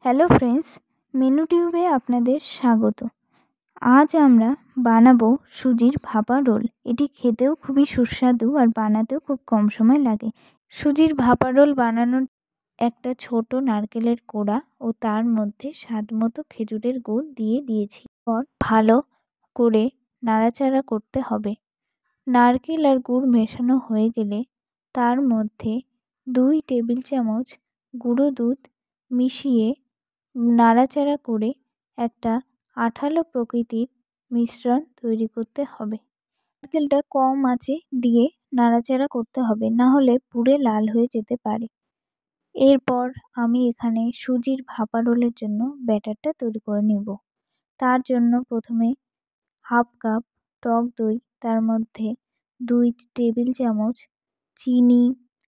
Hello friends, menu টিউবে আপনাদের স্বাগত। আজ আমরা বানাবো সুজির ভাপা রোল। এটি খেতেও খুবই সুস্বাদু আর বানাতেও খুব কম সময় লাগে। সুজির ভাপা রোল বানানোর একটা ছোট নারকেলের কোড়া ও তার মধ্যে স্বাদ মতো খেজুরের গুড় দিয়েছি। পর ভালো করে নাড়াচাড়া করতে হবে। নারকেল আর গুড় মেশানো হয়ে গেলে তার মধ্যে 2 টেবিল চামচ গুঁড়ো দুধ মিশিয়ে নাড়াচাড়া করে একটা আঠালো প্রকৃতির মিশ্রণ তৈরি করতে হবে। নারকেলটা কম আঁচে দিয়ে নাড়াচাড়া করতে হবে, না হলে পুড়ে লাল হয়ে যেতে পারে। এরপর আমি এখানে সুজির ভাপা রোলের জন্য ব্যাটারটা তৈরি করে নেব। তার জন্য প্রথমে হাফ কাপ টক দই, তার মধ্যে 2 টেবিল চামচ চিনি,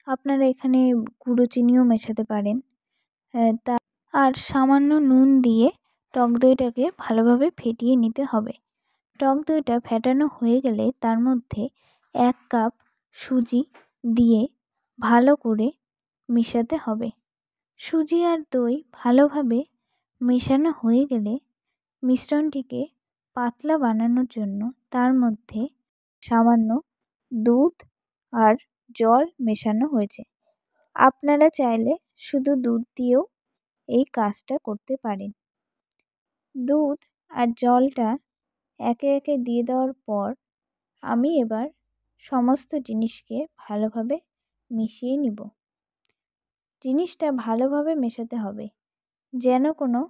আপনারা এখানে গুঁড়ো চিনিও মেশাতে পারেন, আর সামান্য নুন দিয়ে টক দইটাকে ভালোভাবে ফেটিয়ে নিতে হবে। টক দইটা ফেটানো হয়ে গেলে তার মধ্যে 1 কাপ সুজি দিয়ে ভালো করে মেশাতে হবে। সুজি আর দই ভালোভাবে মেশানো হয়ে গেলে মিশ্রণটিকে পাতলা বানানোর জন্য তার মধ্যে সামান্য দুধ আর জল মেশানো হয়েছে। আপনারা চাইলে শুধু দুধ দিয়েও এই কাজটা করতে পারেন। দুধ আর জলটা একে একে দিয়ে দেওয়ার পর আমি এবার সমস্ত জিনিসকে ভালোভাবে মিশিয়ে নিব। জিনিসটা ভালোভাবে মেশাতে হবে, যেন কোনো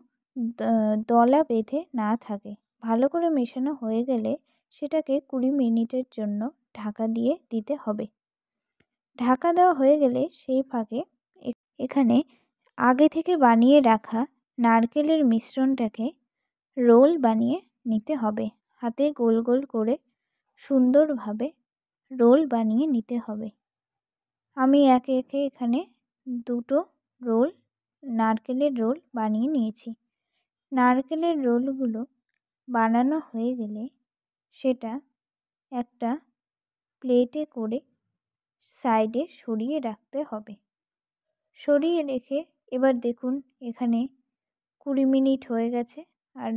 দলা বেঁধে না থাকে। ভালো করে মেশানো হয়ে গেলে সেটাকে 20 মিনিটের জন্য ঢাকা দিয়ে দিতে হবে। ঢাকা দেওয়া হয়ে গেলে সেই ফাঁকে এখানে আগে থেকে বানিয়ে রাখা নারকেলের মিশ্রণটাকে রোল বানিয়ে নিতে হবে। হাতে গোল গোল করে সুন্দরভাবে রোল বানিয়ে নিতে হবে। আমি একে একে এখানে 2টো নারকেলের রোল বানিয়ে নিয়েছি। নারকেলের রোলগুলো বানানো হয়ে গেলে সেটা একটা প্লেটে করে সাইডে সরিয়ে রাখতে হবে। সরিয়ে রেখে এবার দেখুন এখানে 20 মিনিট হয়ে গেছে আর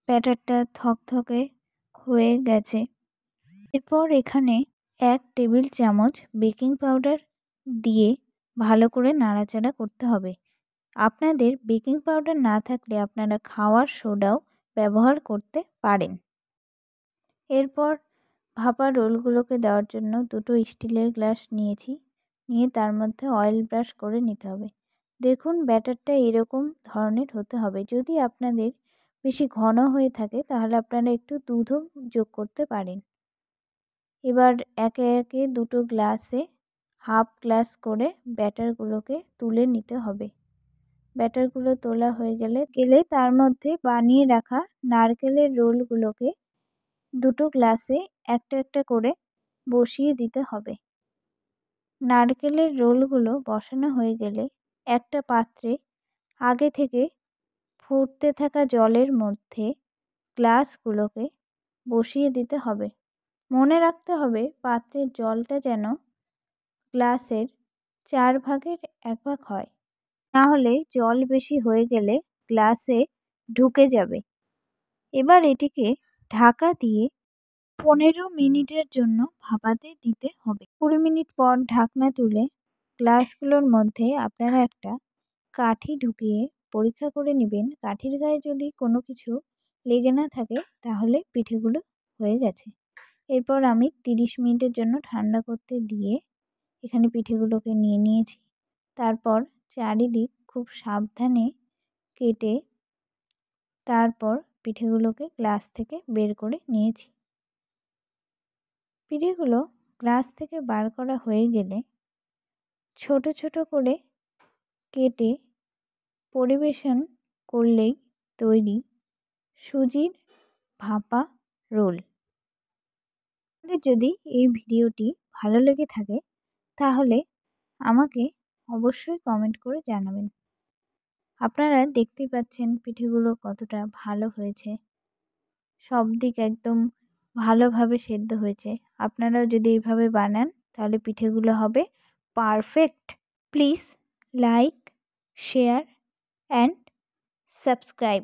ব্যাটারটা থকথকে হয়ে গেছে। এরপর এখানে 1 টেবিল চামচ বেকিং পাউডার দিয়ে ভালো করে নাড়াচাড়া করতে হবে। আপনাদের বেকিং পাউডার না থাকলে আপনারা খাওয়ার সোডাও ব্যবহার করতে পারেন। এরপর ভাপা রোলগুলোকে দেওয়ার জন্য 2টো স্টিলের গ্লাস নিয়েছি, নিয়ে তার মধ্যে অয়েল ব্রাশ করে নিতে হবে। দেখুন ব্যাটারটা এরকম ধরনের হতে হবে। যদি আপনাদের বেশি ঘন হয়ে থাকে তাহলে আপনারা একটু দুধও যোগ করতে পারেন। এবার একে একে 2টো গ্লাসে হাফ গ্লাস করে ব্যাটারগুলোকে তুলে নিতে হবে। ব্যাটারগুলো তোলা হয়ে গেলে তার মধ্যে বানিয়ে রাখা নারকেলের রোলগুলোকে 2টো গ্লাসে একটা একটা করে বসিয়ে দিতে হবে। নারকেলের রোলগুলো বসানো হয়ে গেলে একটা পাত্রে আগে থেকে ফুটতে থাকা জলের মধ্যে গ্লাসগুলোকে বসিয়ে দিতে হবে। মনে রাখতে হবে পাত্রের জলটা যেন গ্লাসের 4 ভাগের 1 ভাগ হয়, না হলে জল বেশি হয়ে গেলে গ্লাসে ঢুকে যাবে। এবার এটিকে ঢাকা দিয়ে 15 মিনিটের জন্য ভাপাতে দিতে হবে। 20 মিনিট পর ঢাকনা তুলে গ্লাসগুলোর মধ্যে আপনারা একটা কাঠি ঢুকিয়ে পরীক্ষা করে নেবেন। কাঠির গায়ে যদি কোনো কিছু লেগে না থাকে তাহলে পিঠেগুলো হয়ে গেছে। এরপর আমি 30 মিনিটের জন্য ঠান্ডা করতে দিয়ে এখানে পিঠেগুলোকে নিয়ে নিয়েছি। তারপর চারিদিক খুব সাবধানে কেটে তারপর পিঠেগুলোকে গ্লাস থেকে বের করে নিয়েছি। পিঠেগুলো গ্লাস থেকে বার করা হয়ে গেলে ছোট ছোট করে কেটে পরিবেশন করলেই তৈরি সুজির ভাপা রোল। আপনাদের যদি এই ভিডিওটি ভালো লেগে থাকে তাহলে আমাকে অবশ্যই কমেন্ট করে জানাবেন। আপনারা দেখতেই পাচ্ছেন পিঠেগুলো কতটা ভালো হয়েছে, সব দিক একদম ভালোভাবে সেদ্ধ হয়েছে। আপনারাও যদি এইভাবে বানান তাহলে পিঠেগুলো হবে perfect. Please like, share and subscribe.